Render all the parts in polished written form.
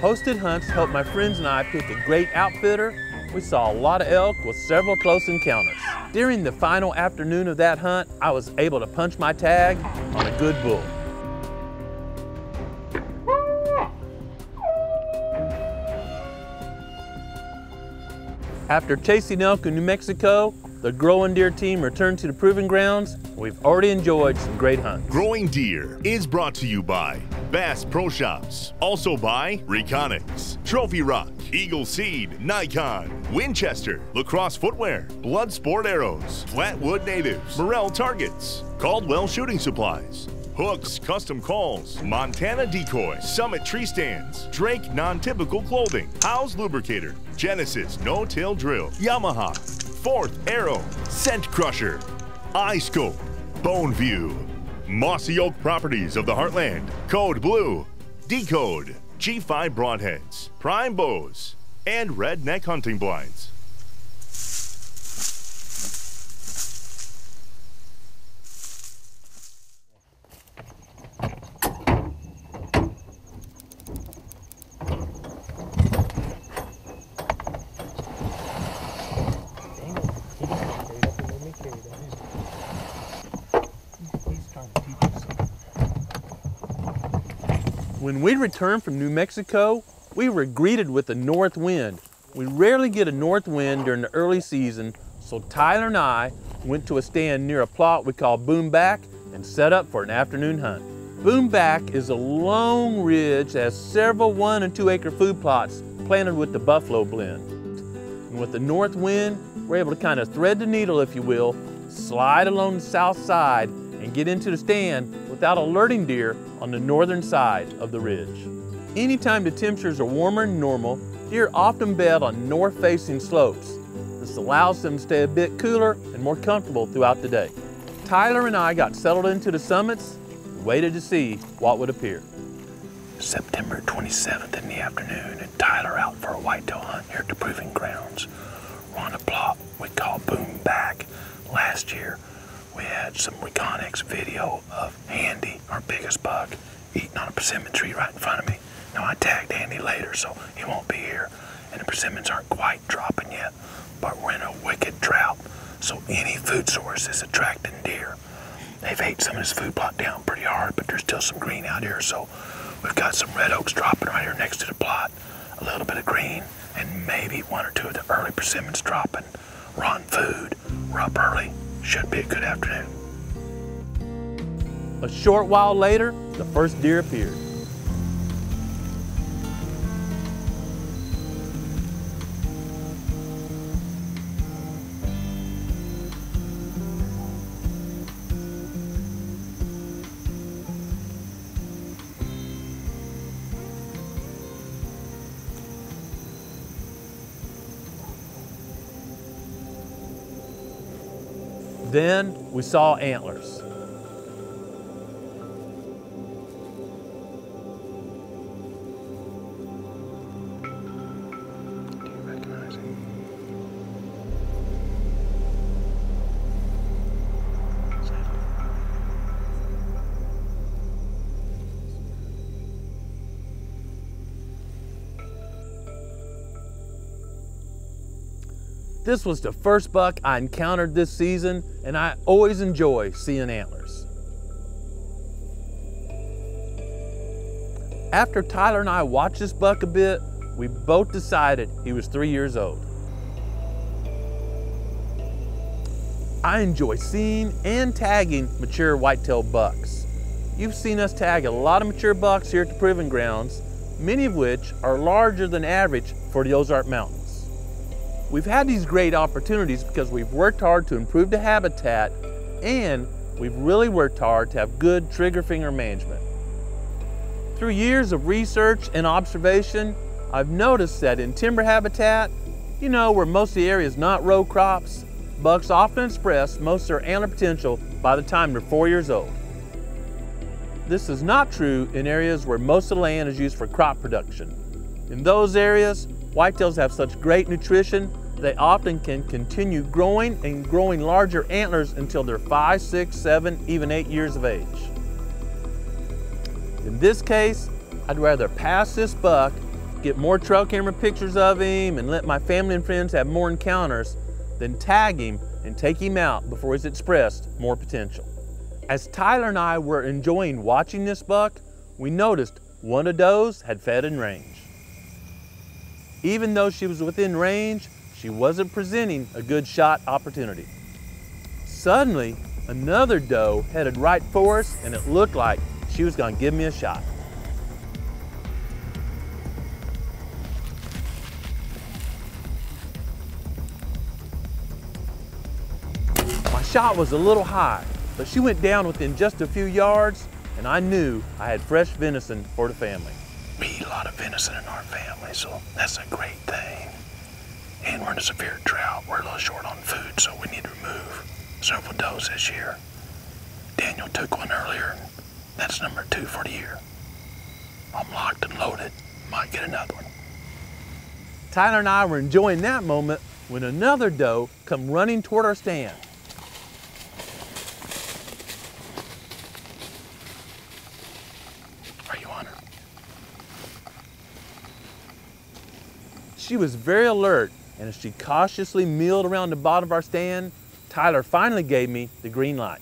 Hosted hunts helped my friends and I pick a great outfitter. We saw a lot of elk with several close encounters. During the final afternoon of that hunt, I was able to punch my tag on a good bull. After chasing elk in New Mexico, the Growing Deer team returned to the proving grounds. We've already enjoyed some great hunts. Growing Deer is brought to you by Bass Pro Shops, also by Reconics, Trophy Rock, Eagle Seed, Nikon, Winchester, Lacrosse Footwear, Blood Sport Arrows, Flatwood Natives, Morel Targets, Caldwell Shooting Supplies, Hooks Custom Calls, Montana Decoy, Summit Tree Stands, Drake Non-Typical Clothing, House Lubricator, Genesis No-Till Drill, Yamaha, Fourth Arrow, Scent Crusher, iScope, Bone View, Mossy Oak Properties of the Heartland, Code Blue, Decode, G5 Broadheads, Prime Bows, and Redneck Hunting Blinds. When we returned from New Mexico, we were greeted with a north wind. We rarely get a north wind during the early season, so Tyler and I went to a stand near a plot we call Boom Back and set up for an afternoon hunt. Boom Back is a long ridge that has several 1 and 2 acre food plots planted with the buffalo blend. And with the north wind, we're able to kind of thread the needle, if you will, slide along the south side and get into the stand without alerting deer on the northern side of the ridge. Anytime the temperatures are warmer than normal, deer often bed on north-facing slopes. This allows them to stay a bit cooler and more comfortable throughout the day. Tyler and I got settled into the summits and waited to see what would appear. September 27th in the afternoon, and Tyler out for a whitetail hunt here at the proving grounds. We're on a plot we call Boom Back. Last year, we had some Reconics video of Andy, our biggest buck, eating on a persimmon tree right in front of me. Now I tagged Andy later, so he won't be here, and the persimmons aren't quite dropping yet, but we're in a wicked drought, so any food source is attracting deer. They've ate some of this food plot down pretty hard, but there's still some green out here, so we've got some red oaks dropping right here next to the plot, a little bit of green, and maybe 1 or 2 of the early persimmons dropping. We're on food, we're up early. Should be a good afternoon. A short while later, the first deer appeared. Then we saw antlers. Do you recognize him? This was the first buck I encountered this season, and I always enjoy seeing antlers. After Tyler and I watched this buck a bit, we both decided he was 3 years old. I enjoy seeing and tagging mature whitetail bucks. You've seen us tag a lot of mature bucks here at the proving grounds, many of which are larger than average for the Ozark Mountains. We've had these great opportunities because we've worked hard to improve the habitat, and we've really worked hard to have good trigger finger management. Through years of research and observation, I've noticed that in timber habitat, where most of the area is not row crops, bucks often express most of their antler potential by the time they're 4 years old. This is not true in areas where most of the land is used for crop production. In those areas, whitetails have such great nutrition, they often can continue growing and growing larger antlers until they're 5, 6, 7, even 8 years of age. In this case, I'd rather pass this buck get more trail camera pictures of him, and let my family and friends have more encounters than tag him and take him out before he's expressed more potential. As Tyler and I were enjoying watching this buck, we noticed one of those had fed in range. Even though she was within range, she wasn't presenting a good shot opportunity. Suddenly, another doe headed right for us, and it looked like she was gonna give me a shot. My shot was a little high, but she went down within just a few yards, and I knew I had fresh venison for the family. We eat a lot of venison in our family, so that's a great thing. And we're in a severe drought. We're a little short on food, so we need to remove several does this year. Daniel took one earlier, and that's number 2 for the year. I'm locked and loaded. Might get another one. Tyler and I were enjoying that moment when another doe come running toward our stand. Are you on her? She was very alert, and as she cautiously milled around the bottom of our stand, Tyler finally gave me the green light.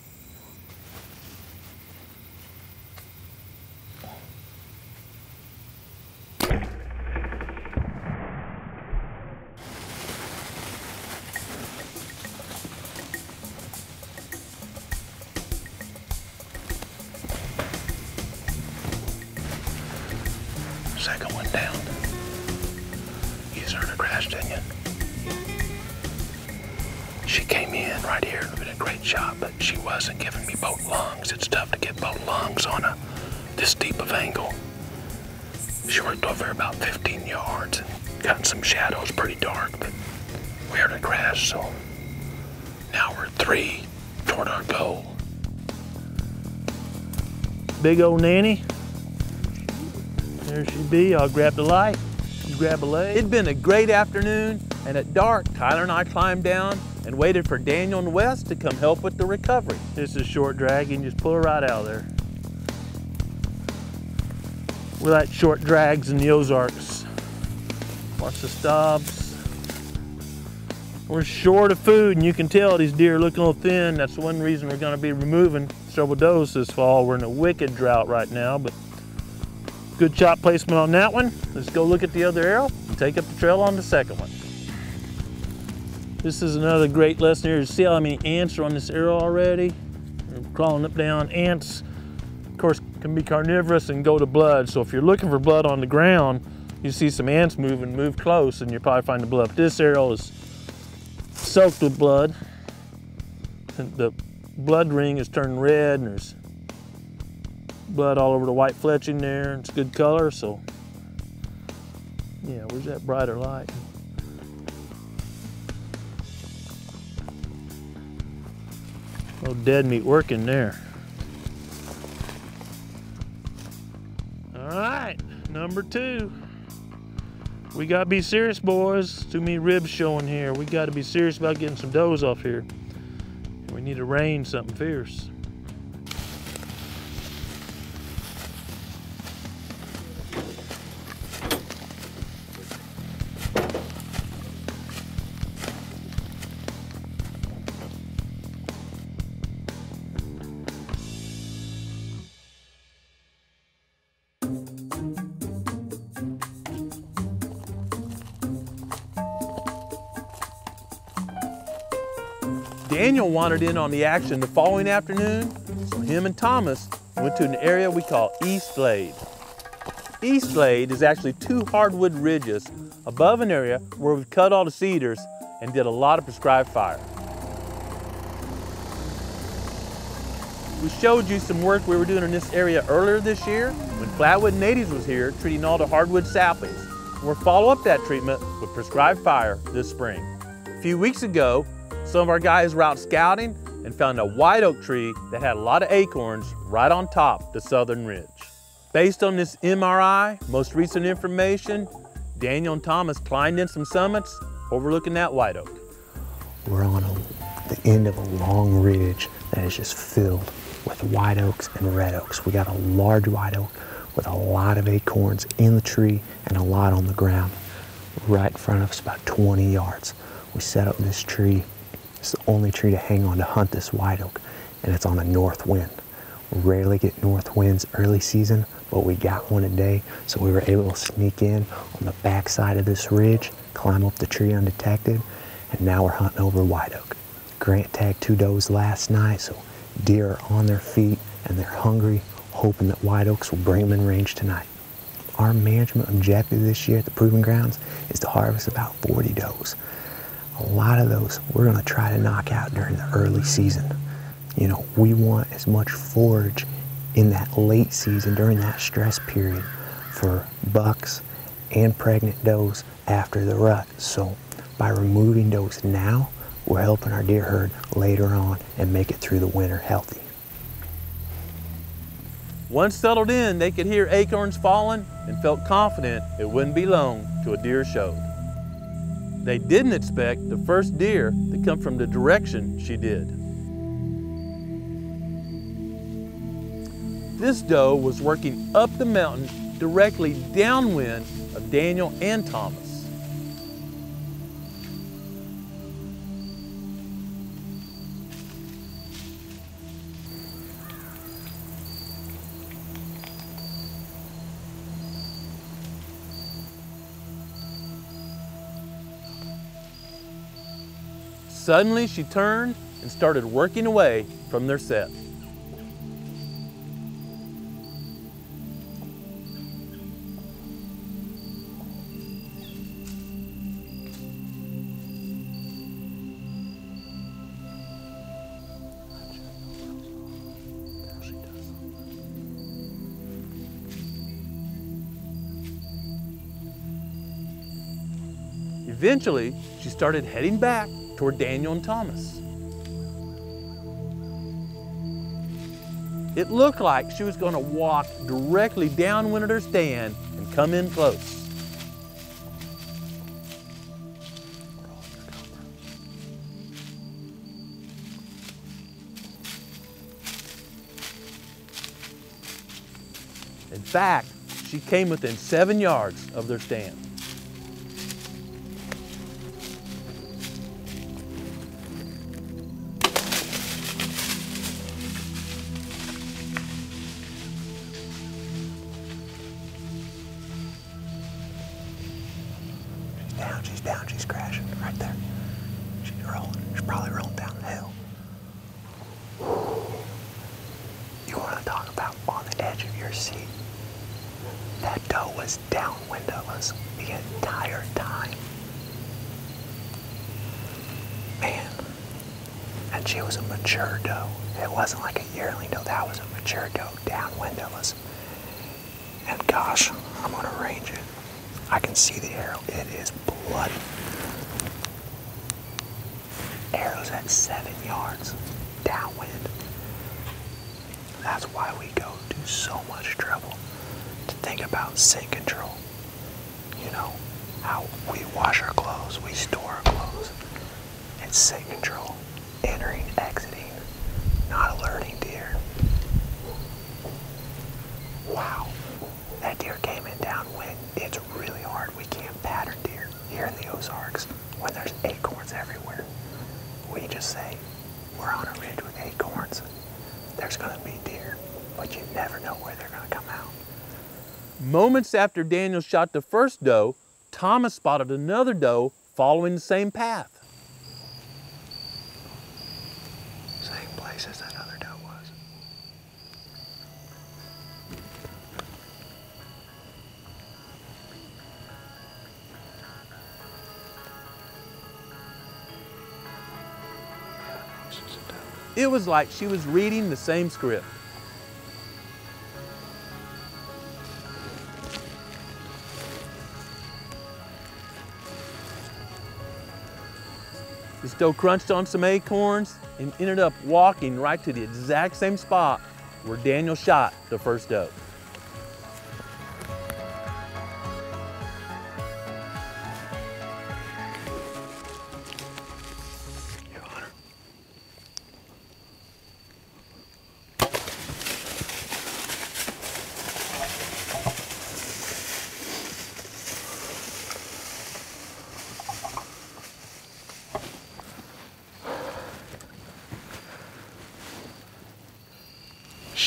Second one down. You heard her crash, didn't you? She came in right here. It would have been a great shot, but she wasn't giving me both lungs. It's tough to get both lungs on this steep of angle. She worked over about 15 yards and got in some shadows, pretty dark, but we heard her crash, so now we're 3 toward our goal. Big old nanny. There she be. I'll grab the light. You grab a leg. It'd been a great afternoon, and at dark, Tyler and I climbed down and waited for Daniel and Wes to come help with the recovery. This is short drag. You can just pull her right out of there. We like short drags in the Ozarks. Watch the stobs. We're short of food, and you can tell these deer are looking a little thin. That's one reason we're going to be removing several does this fall. We're in a wicked drought right now, but good shot placement on that one. Let's go look at the other arrow and take up the trail on the second one. This is another great lesson here. See how many ants are on this arrow already? They're crawling up down. Ants, of course, can be carnivorous and go to blood. So if you're looking for blood on the ground, you see some ants moving, move close, and you'll probably find the blood. This arrow is soaked with blood. The blood ring is turning red, and there's blood all over the white fletching there. It's good color, so yeah, where's that brighter light? No dead meat working there. All right, number 2. We gotta be serious, boys. Too many ribs showing here. We gotta be serious about getting some does off here. We need to range something fierce. Daniel wandered in on the action the following afternoon, so him and Thomas went to an area we call East Glade. East Glade is actually 2 hardwood ridges above an area where we've cut all the cedars and did a lot of prescribed fire. We showed you some work we were doing in this area earlier this year when Flatwood Natives was here treating all the hardwood saplings. We'll follow up that treatment with prescribed fire this spring. A few weeks ago, some of our guys were out scouting and found a white oak tree that had a lot of acorns right on top the southern ridge. Based on this MRI, most recent information, Daniel and Thomas climbed in some summits overlooking that white oak. We're on the end of a long ridge that is just filled with white oaks and red oaks. We got a large white oak with a lot of acorns in the tree and a lot on the ground. Right in front of us, about 20 yards. We set up this tree. It's the only tree to hang on to hunt this white oak, and it's on a north wind. We rarely get north winds early season, but we got one today, so we were able to sneak in on the back side of this ridge, climb up the tree undetected, and now we're hunting over white oak. Grant tagged 2 does last night, so deer are on their feet and they're hungry, hoping that white oaks will bring them in range tonight. Our management objective this year at the Proving Grounds is to harvest about 40 does. A lot of those we're going to try to knock out during the early season. You know, we want as much forage in that late season during that stress period for bucks and pregnant does after the rut. So by removing does now, we're helping our deer herd later on and make it through the winter healthy. Once settled in, they could hear acorns falling and felt confident it wouldn't be long till a deer showed. They didn't expect the first deer to come from the direction she did. This doe was working up the mountain directly downwind of Daniel and Thomas. Suddenly she turned and started working away from their set. Eventually, she started heading back toward Daniel and Thomas. It looked like she was going to walk directly downwind of their stand and come in close. In fact, she came within 7 yards of their stand. She's down, she's crashing right there. She's rolling, she's probably rolling down the hill. You want to talk about on the edge of your seat? That doe was downwind of us the entire time. Man, and she was a mature doe. It wasn't like a yearling doe, that was a mature doe downwind of us. And gosh, I'm gonna range it. I can see the arrow, it is bloody. Arrow's at 7 yards downwind. That's why we go to so much trouble to think about scent control. You know, how we wash our clothes, we store our clothes. It's scent control, entering, exiting, not alerting deer. Wow, that deer came in downwind. It's really hard. We can't pattern deer here in the Ozarks when there's acorns everywhere. We just say, we're on a ridge with acorns. There's gonna be deer, but you never know where they're gonna come out. Moments after Daniel shot the first doe, Thomas spotted another doe following the same path. Same place as that other doe was. It was like she was reading the same script. This doe crunched on some acorns and ended up walking right to the exact same spot where Daniel shot the first doe.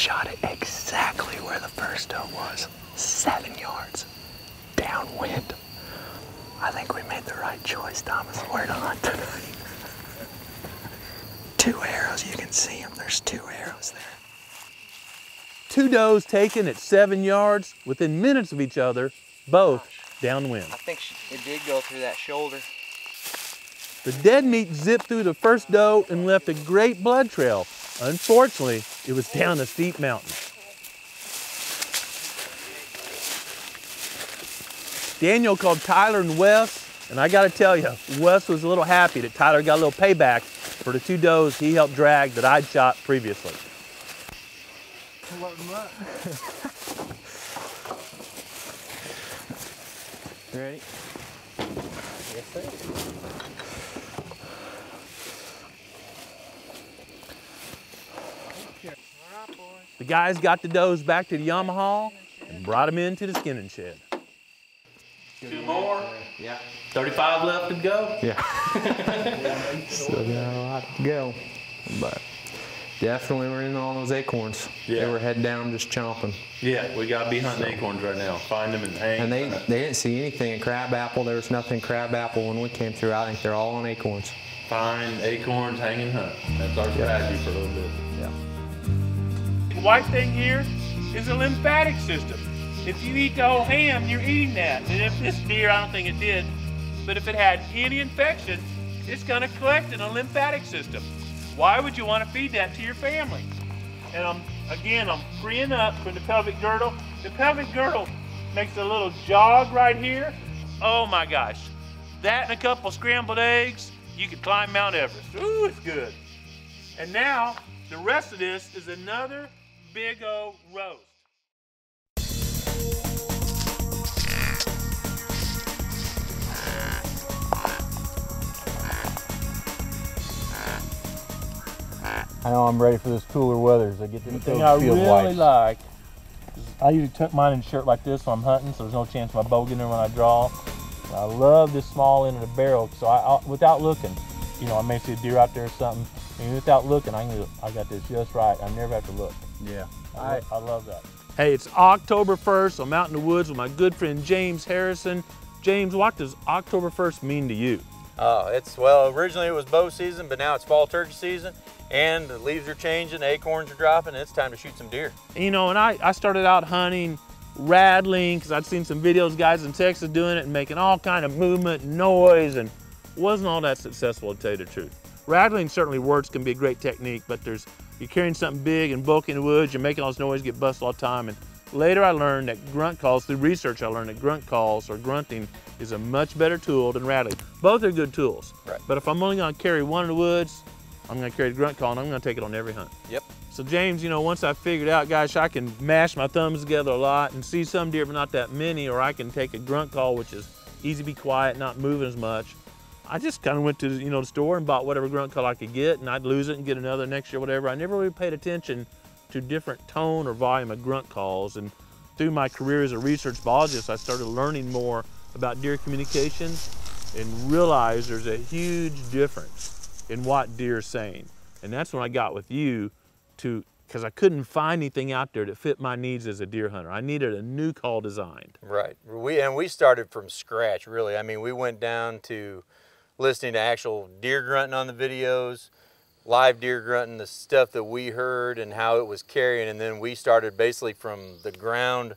shot it exactly where the first doe was, 7 yards downwind. I think we made the right choice, Thomas, where to hunt tonight. 2 arrows, you can see them, there's 2 arrows there. 2 does taken at 7 yards within minutes of each other, both downwind. I think it did go through that shoulder. The dead meat zipped through the first doe and left a great blood trail. Unfortunately, it was down a steep mountain. Daniel called Tyler and Wes, and I gotta tell you, Wes was a little happy that Tyler got a little payback for the 2 does he helped drag that I'd shot previously. You ready? Yes, sir. The guys got the does back to the Yamaha and brought them into the skinning shed. 2 more? Yeah. 35 left to go? Yeah. Still got a lot to go. But definitely we're in all those acorns. Yeah. They were head down just chomping. Yeah, we gotta be hunting acorns right now. Find them and hang. And they didn't see anything in crabapple. There was nothing crabapple when we came through. I think they're all on acorns. Find acorns, hang and hunt. That's our strategy for a little bit. Yeah. The white thing here is a lymphatic system. If you eat the whole ham, you're eating that. And if this deer, I don't think it did, but if it had any infection, it's gonna collect in a lymphatic system. Why would you want to feed that to your family? And I'm freeing up from the pelvic girdle. The pelvic girdle makes a little jog right here. Oh my gosh. That and a couple scrambled eggs, you could climb Mount Everest. Ooh, it's good. And now, the rest of this is another big old roast. I know I'm ready for this cooler weather as I get them thing I field really whites. like, I usually tuck mine in a shirt like this when I'm hunting, so there's no chance of my bow getting in when I draw. And I love this small end of the barrel, so I without looking, you know, I may see a deer out there or something, and without looking, I got this just right. I never have to look. Yeah. I love that. Hey, it's October 1st. I'm out in the woods with my good friend James Harrison. James, what does October 1st mean to you? Well, originally it was bow season, but now it's fall turkey season, and the leaves are changing, the acorns are dropping, and it's time to shoot some deer. You know, and I started out hunting rattling because I'd seen some videos, guys in Texas doing it and making all kind of movement and noise, and wasn't all that successful, to tell you the truth. Rattling certainly works, can be a great technique, but you're carrying something big and bulky in the woods, you're making all this noise, get busted all the time. And later I learned that grunt calls, through research I learned that grunt calls or grunting is a much better tool than rattling. Both are good tools, right. But if I'm only gonna carry one in the woods, I'm gonna carry the grunt call and I'm gonna take it on every hunt. Yep. So James, you know, once I figured out, gosh, I can mash my thumbs together a lot and see some deer, but not that many, or I can take a grunt call, which is easy to be quiet, not moving as much. I just kind of went to the store and bought whatever grunt call I could get, and I'd lose it and get another next year, whatever. I never really paid attention to different tone or volume of grunt calls. And through my career as a research biologist, I started learning more about deer communication and realized there's a huge difference in what deer are saying. And that's when I got with you because I couldn't find anything out there that fit my needs as a deer hunter. I needed a new call designed. Right. We started from scratch, really. I mean, we went down to listening to actual deer grunting on the videos, live deer grunting, the stuff that we heard and how it was carrying, and then we started basically from the ground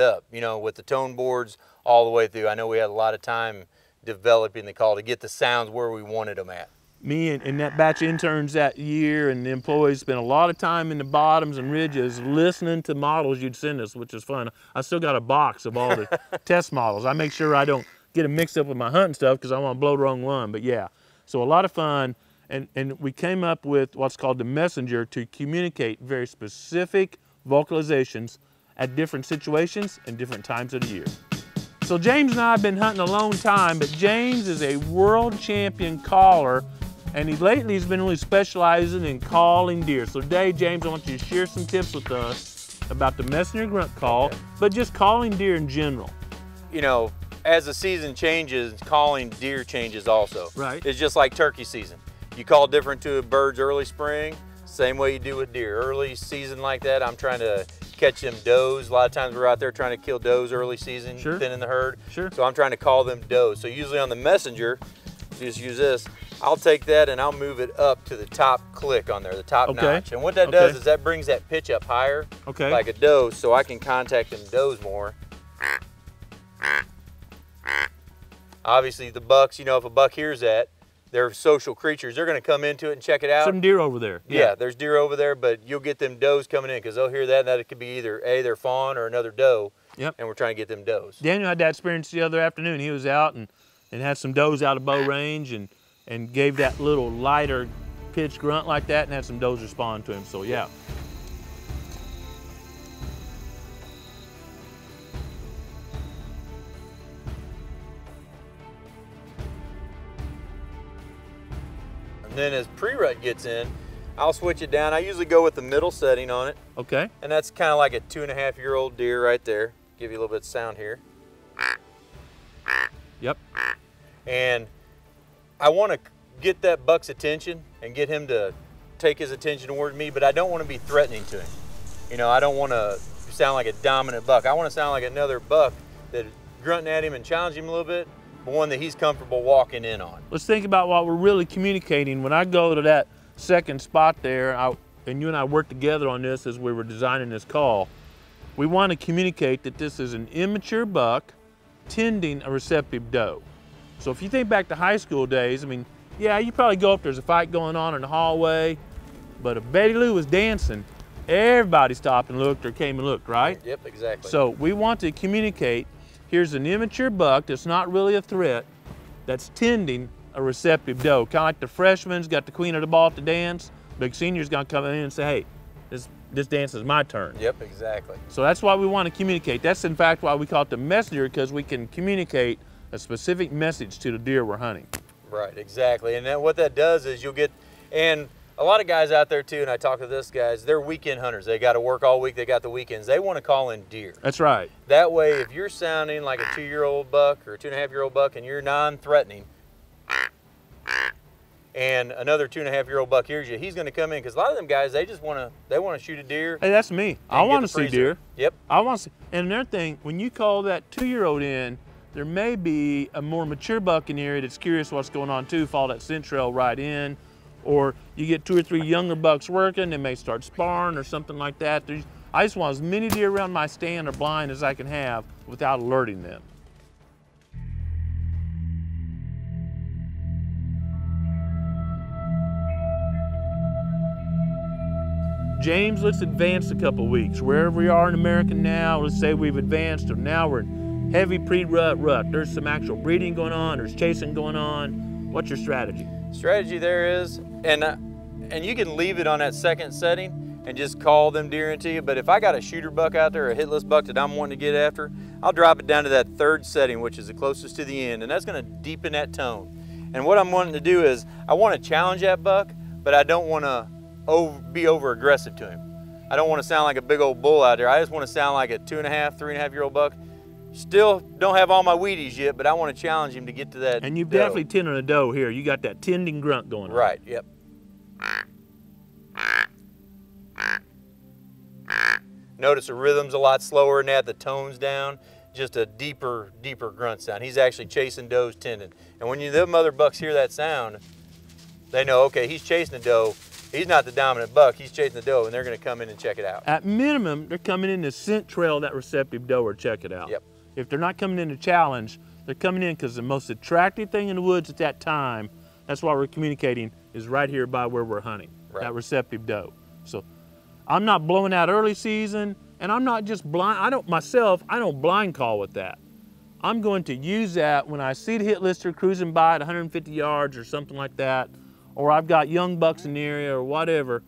up, you know, with the tone boards all the way through. I know we had a lot of time developing the call to get the sounds where we wanted them at. Me and that batch of interns that year and the employees spent a lot of time in the bottoms and ridges listening to models you'd send us, which is fun. I still got a box of all the test models. I make sure I don't get them mixed up with my hunting stuff because I want to blow the wrong one, but yeah. So a lot of fun, and we came up with what's called the messenger to communicate very specific vocalizations at different situations and different times of the year. So James and I have been hunting a long time, but James is a world champion caller, and lately he's been really specializing in calling deer. So today, James, I want you to share some tips with us about the messenger grunt call, but just calling deer in general. You know, as the season changes, calling deer changes also. Right. It's just like turkey season. You call different to birds early spring, Same way you do with deer. Early season like that, I'm trying to catch them does. A lot of times we're out there trying to kill does early season, thinning the herd. So I'm trying to call them does. So usually on the messenger, just use this, I'll take that and I'll move it up to the top click on there, the top notch. And what that does is that brings that pitch up higher, like a doe, so I can contact them does more. Obviously the bucks, you know, if a buck hears that, they're social creatures. They're going to come into it and check it out. Some deer over there. Yeah, there's deer over there, but you'll get them does coming in because they'll hear that, and that it could be either their fawn or another doe. And we're trying to get them does. Daniel had that experience the other afternoon. He was out and had some does out of bow range and gave that little lighter pitch grunt like that and had some does respond to him. So yeah. Then as pre-rut gets in, I'll switch it down. I usually go with the middle setting on it. Okay. And that's kind of like a 2.5-year-old deer right there. Give you a little bit of sound here. Yep. And I want to get that buck's attention and get him to take his attention toward me, but I don't want to be threatening to him. You know, I don't want to sound like a dominant buck. I want to sound like another buck that grunting at him and challenging him a little bit, but one that he's comfortable walking in on. Let's think about what we're really communicating. When I go to that second spot there, and you and I worked together on this as we were designing this call, we want to communicate that this is an immature buck tending a receptive doe. So if you think back to high school days, I mean, yeah, you probably go up, there's a fight going on in the hallway, but if Betty Lou was dancing, everybody stopped and looked or came and looked, right? Yep, exactly. So we want to communicate, here's an immature buck that's not really a threat, that's tending a receptive doe. Kind of like the freshman's got the queen of the ball to dance, big senior's gonna come in and say, hey, this dance is my turn. Yep, exactly. So that's why we want to communicate. That's in fact why we call it the messenger, because we can communicate a specific message to the deer we're hunting. Right, exactly. And then what that does is you'll get, and a lot of guys out there too, and I talk to this guys, they're weekend hunters. They got to work all week, they got the weekends. They want to call in deer. That's right. That way, if you're sounding like a 2-year-old buck or a 2.5-year-old buck and you're non-threatening, and another 2.5-year-old buck hears you, he's going to come in, because a lot of them guys, they want to shoot a deer. Hey, that's me. I want to see deer. Yep. I want to see. And another thing, when you call that 2-year-old in, there may be a more mature buck in here that's curious what's going on too, follow that scent trail right in, or you get 2 or 3 younger bucks working, they may start sparring or something like that. I just want as many deer around my stand or blind as I can have without alerting them. James, let's advance a couple weeks. Wherever we are in America now, let's say we've advanced, or now we're in heavy pre-rut rut. There's some actual breeding going on, there's chasing going on. What's your strategy? Strategy there is, and you can leave it on that second setting and just call them deer into you, but if I got a shooter buck out there, a hitless buck that I'm wanting to get after, I'll drop it down to that third setting, which is the closest to the end, and that's gonna deepen that tone. And what I'm wanting to do is, I wanna challenge that buck, but I don't wanna be over aggressive to him. I don't want to sound like a big old bull out there. I just want to sound like a 2.5, 3.5-year-old buck. Still don't have all my Wheaties yet, but I want to challenge him to get to that. And you've doe. definitely tended a doe here. You got that tending grunt going on. Right, yep. Notice the rhythm's a lot slower than that, the tone's down, just a deeper grunt sound. He's actually chasing does tending. And when them other bucks hear that sound, they know, okay, he's chasing a doe. He's not the dominant buck, he's chasing the doe, and they're gonna come in and check it out. At minimum, they're coming in to scent trail that receptive doe or check it out. Yep. If they're not coming in to challenge, they're coming in because the most attractive thing in the woods at that time, that's why we're communicating, is right here by where we're hunting, that receptive doe. So I'm not blowing out early season, and I'm not just blind, I don't blind call with that. I'm going to use that when I see the hit lister cruising by at 150 yards or something like that, or I've got young bucks in the area or whatever,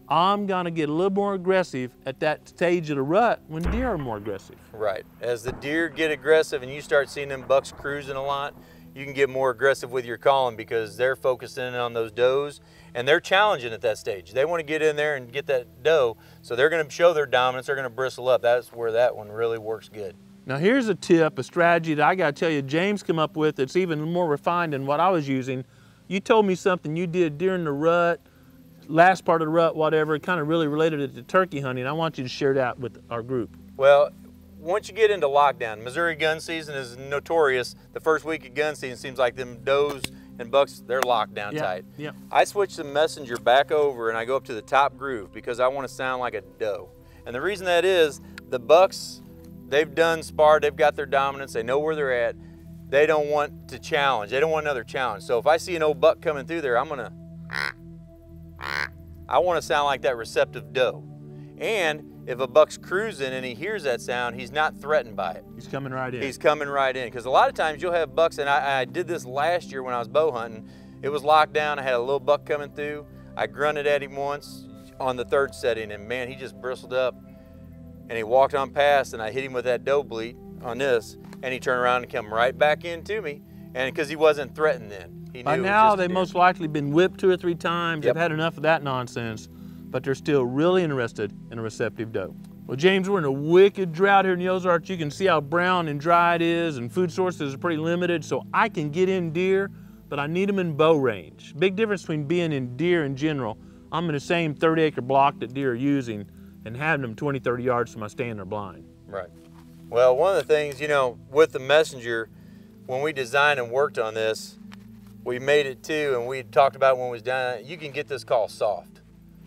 I'm gonna get a little more aggressive at that stage of the rut when deer are more aggressive. Right, as the deer get aggressive and you start seeing them bucks cruising a lot, you can get more aggressive with your calling because they're focusing on those does and they're challenging at that stage. They wanna get in there and get that doe, so they're gonna show their dominance, they're gonna bristle up. That's where that one really works good. Now here's a tip, a strategy that I gotta tell you, James came up with that's even more refined than what I was using. You told me something you did during the rut last part of the rut, whatever, kind of really related it to turkey hunting. I want you to share that with our group. Well, once you get into lockdown, Missouri gun season is notorious. The first week of gun season seems like them does and bucks, they're locked down tight. Yeah. I switch the messenger back over and I go up to the top groove because I want to sound like a doe. And the reason that is, the bucks, they've done sparred, they've got their dominance, they know where they're at. They don't want to challenge, they don't want another challenge. So if I see an old buck coming through there, I want to sound like that receptive doe. And if a buck's cruising and he hears that sound, he's not threatened by it. He's coming right in. He's coming right in. Because a lot of times you'll have bucks, and I did this last year when I was bow hunting. It was locked down, I had a little buck coming through. I grunted at him once on the third setting, and man, he just bristled up. And he walked on past, and I hit him with that doe bleat on this, and he turned around and come right back into me. And because he wasn't threatened then. He knew By now, they've most likely been whipped 2 or 3 times. Yep. They've had enough of that nonsense, but they're still really interested in a receptive doe. Well, James, we're in a wicked drought here in the Ozarks. You can see how brown and dry it is, and food sources are pretty limited, so I can get in deer, but I need them in bow range. Big difference between being in deer in general. I'm in the same 30-acre block that deer are using and having them 20, 30 yards from my stand or blind. Right. Well, one of the things, you know, with the messenger, when we designed and worked on this, we made it too, and we talked about when we was done, you can get this call soft.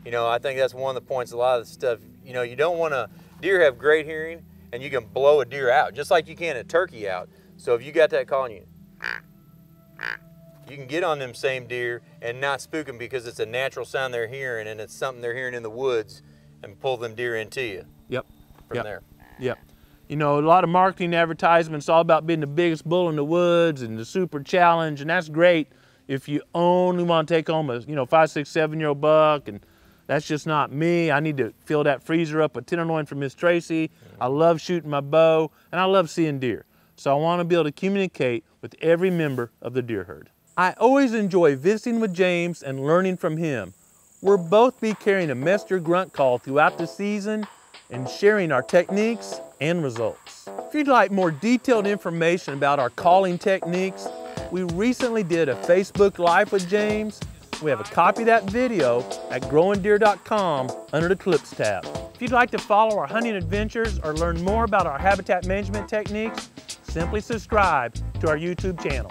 You know, I think that's one of the points, a lot of the stuff, you know, you don't want to, deer have great hearing, and you can blow a deer out, just like you can a turkey out. So if you got that call and you can get on them same deer and not spook them because it's a natural sound they're hearing, and it's something they're hearing in the woods, and pull them deer into you. Yep. From there. Yep. You know, a lot of marketing advertisements all about being the biggest bull in the woods and the super challenge, and that's great if you only want to take home a, you know, 5, 6, 7-year-old buck, and that's just not me. I need to fill that freezer up with tenderloin from Miss Tracy. I love shooting my bow, and I love seeing deer. So I want to be able to communicate with every member of the deer herd. I always enjoy visiting with James and learning from him. We'll both be carrying a messenger grunt call throughout the season and sharing our techniques and results. If you'd like more detailed information about our calling techniques, we recently did a Facebook Live with James. We have a copy of that video at GrowingDeer.tv under the Clips tab. If you'd like to follow our hunting adventures or learn more about our habitat management techniques, simply subscribe to our YouTube channel.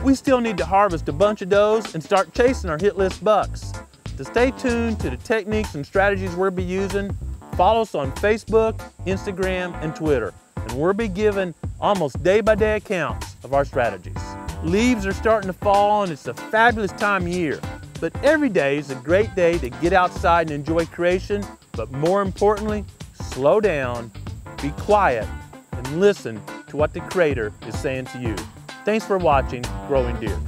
We still need to harvest a bunch of does and start chasing our hit list bucks. To stay tuned to the techniques and strategies we'll be using, follow us on Facebook, Instagram, and Twitter, and we'll be giving almost day-by-day accounts of our strategies. Leaves are starting to fall, and it's a fabulous time of year, but every day is a great day to get outside and enjoy creation, but more importantly, slow down, be quiet, and listen to what the Creator is saying to you. Thanks for watching Growing Deer.